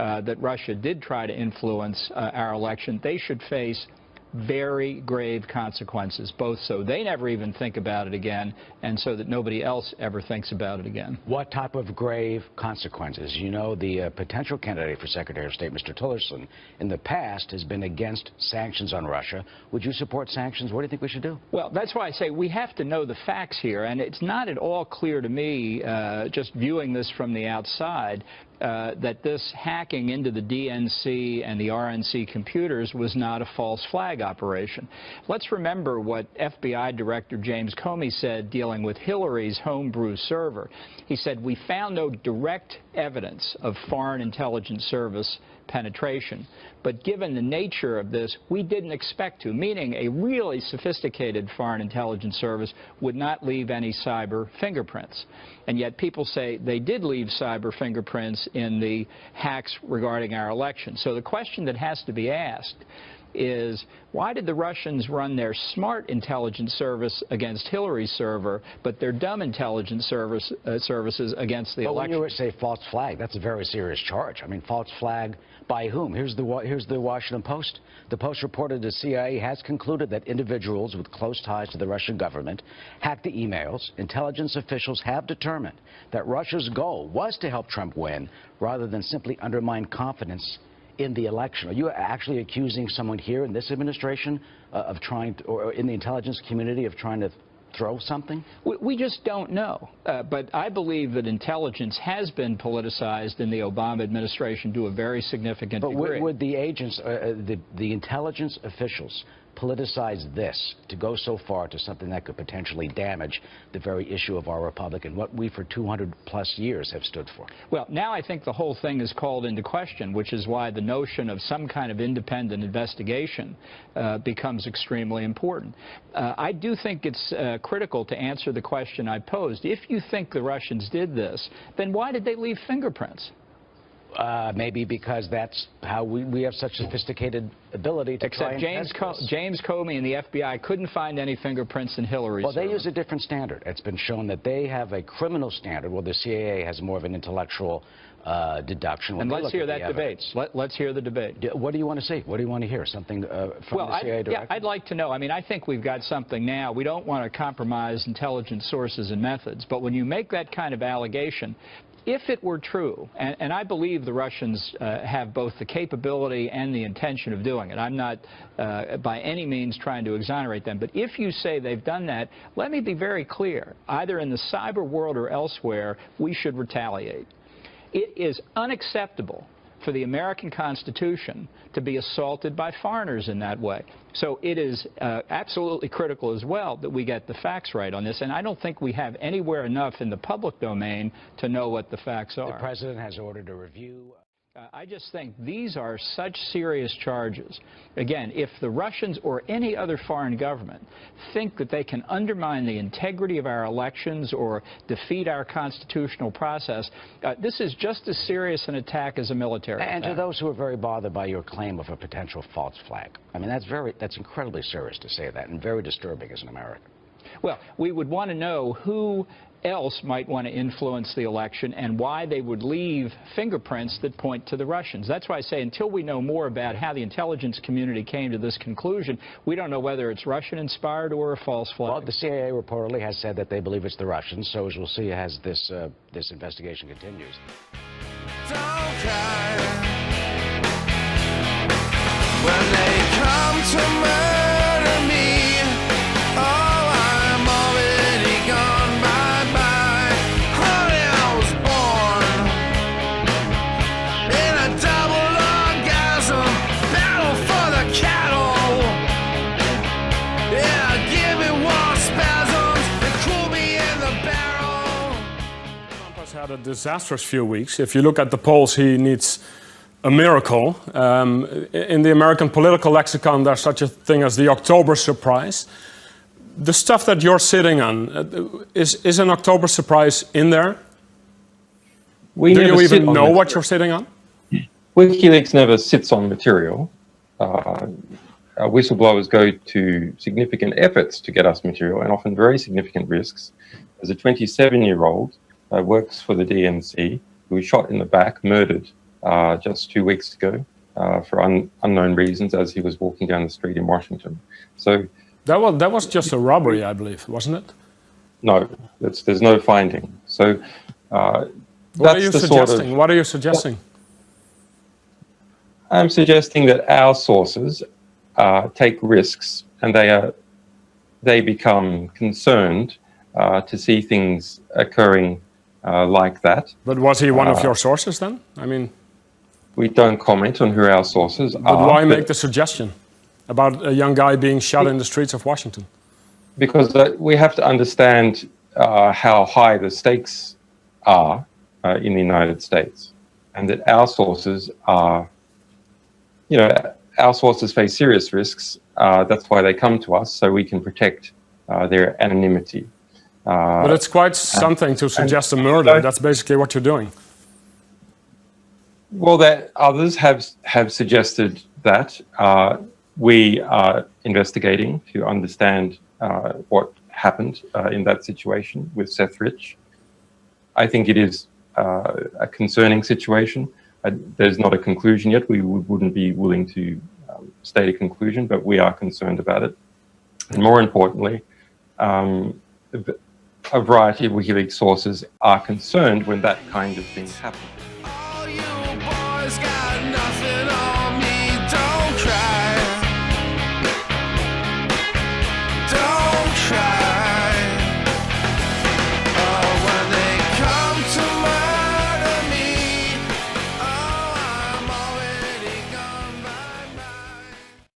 that Russia did try to influence our election, they should face very grave consequences, both so they never even think about it again and so that nobody else ever thinks about it again. What type of grave consequences? You know, the potential candidate for Secretary of State, Mr. Tillerson, in the past has been against sanctions on Russia. Would you support sanctions? What do you think we should do? Well, that's why I say we have to know the facts here, and it's not at all clear to me, just viewing this from the outside, that this hacking into the DNC and the RNC computers was not a false flag operation. Let's remember what FBI Director James Comey said dealing with Hillary's homebrew server. He said, "We found no direct evidence of Foreign Intelligence Service penetration, but given the nature of this, we didn't expect to," meaning a really sophisticated Foreign Intelligence Service would not leave any cyber fingerprints. And yet people say they did leave cyber fingerprints in the hacks regarding our election. So the question that has to be asked is, why did the Russians run their smart intelligence service against Hillary's server, but their dumb intelligence services against the election? When you say false flag, that's a very serious charge. I mean, false flag by whom? Here's the Washington Post. The Post reported the CIA has concluded that individuals with close ties to the Russian government hacked the emails. Intelligence officials have determined that Russia's goal was to help Trump win rather than simply undermine confidence in the election. Are you actually accusing someone here in this administration of trying to, or in the intelligence community, of trying to throw something? We just don't know. But I believe that intelligence has been politicized in the Obama administration to a very significant degree. But would the agents, the intelligence officials, politicize this to go so far to something that could potentially damage the very issue of our republic and what we for 200+ years have stood for? Well, now I think the whole thing is called into question, which is why the notion of some kind of independent investigation becomes extremely important. I do think it's critical to answer the question I posed. If you think the Russians did this, then why did they leave fingerprints? Maybe because that's how we have such sophisticated ability to Except James Comey and the FBI couldn't find any fingerprints in Hillary's. Well, they use a different standard. It's been shown that they have a criminal standard, while the CIA has more of an intellectual deduction. And let's hear that debate. Let's hear the debate. What do you want to see? What do you want to hear? Something from the CIA director? Yeah, I'd like to know. I mean, I think we've got something now. We don't want to compromise intelligence sources and methods, but when you make that kind of allegation, if it were true, and I believe the Russians have both the capability and the intention of doing it. I'm not by any means trying to exonerate them. But if you say they've done that, let me be very clear. Either in the cyber world or elsewhere, we should retaliate. It is unacceptable for the American Constitution to be assaulted by foreigners in that way. So it is absolutely critical as well that we get the facts right on this, and I don't think we have anywhere enough in the public domain to know what the facts are. The President has ordered a review. I just think these are such serious charges. Again, if the Russians or any other foreign government think that they can undermine the integrity of our elections or defeat our constitutional process, this is just as serious an attack as a military attack. And to those who are very bothered by your claim of a potential false flag, I mean, that's incredibly serious to say that, and very disturbing as an American. Well, we would want to know who else might want to influence the election and why they would leave fingerprints that point to the Russians. That's why I say until we know more about how the intelligence community came to this conclusion, we don't know whether it's Russian-inspired or a false flag. Well, the CIA reportedly has said that they believe it's the Russians, so as we'll see as this investigation continues. Don't cry when they come to murder me. Had a disastrous few weeks. If you look at the polls, he needs a miracle. In the American political lexicon, there's such a thing as the October surprise. The stuff that you're sitting on, is an October surprise in there? Do you even know what you're sitting on? WikiLeaks never sits on material. Whistleblowers go to significant efforts to get us material, and often very significant risks. As a 27-year-old, works for the DNC, who was shot in the back, murdered just 2 weeks ago for unknown reasons as he was walking down the street in Washington. So that was just a robbery, I believe, wasn't it? no, there's no finding. So what are you suggesting? What are you suggesting? I'm suggesting that our sources take risks, and they become concerned to see things occurring like that. But was he one of your sources then? I mean, we don't comment on who our sources are. But why make the suggestion about a young guy being shot in the streets of Washington? Because we have to understand how high the stakes are in the United States, and that our sources are, our sources face serious risks. That's why they come to us, so we can protect their anonymity. But it's quite something to suggest a murder. That's basically what you're doing. Well, that others have suggested that. We are investigating to understand what happened in that situation with Seth Rich. I think it is a concerning situation. There's not a conclusion yet. We wouldn't be willing to state a conclusion, but we are concerned about it. And more importantly, a variety of WikiLeaks sources are concerned when that kind of thing happens.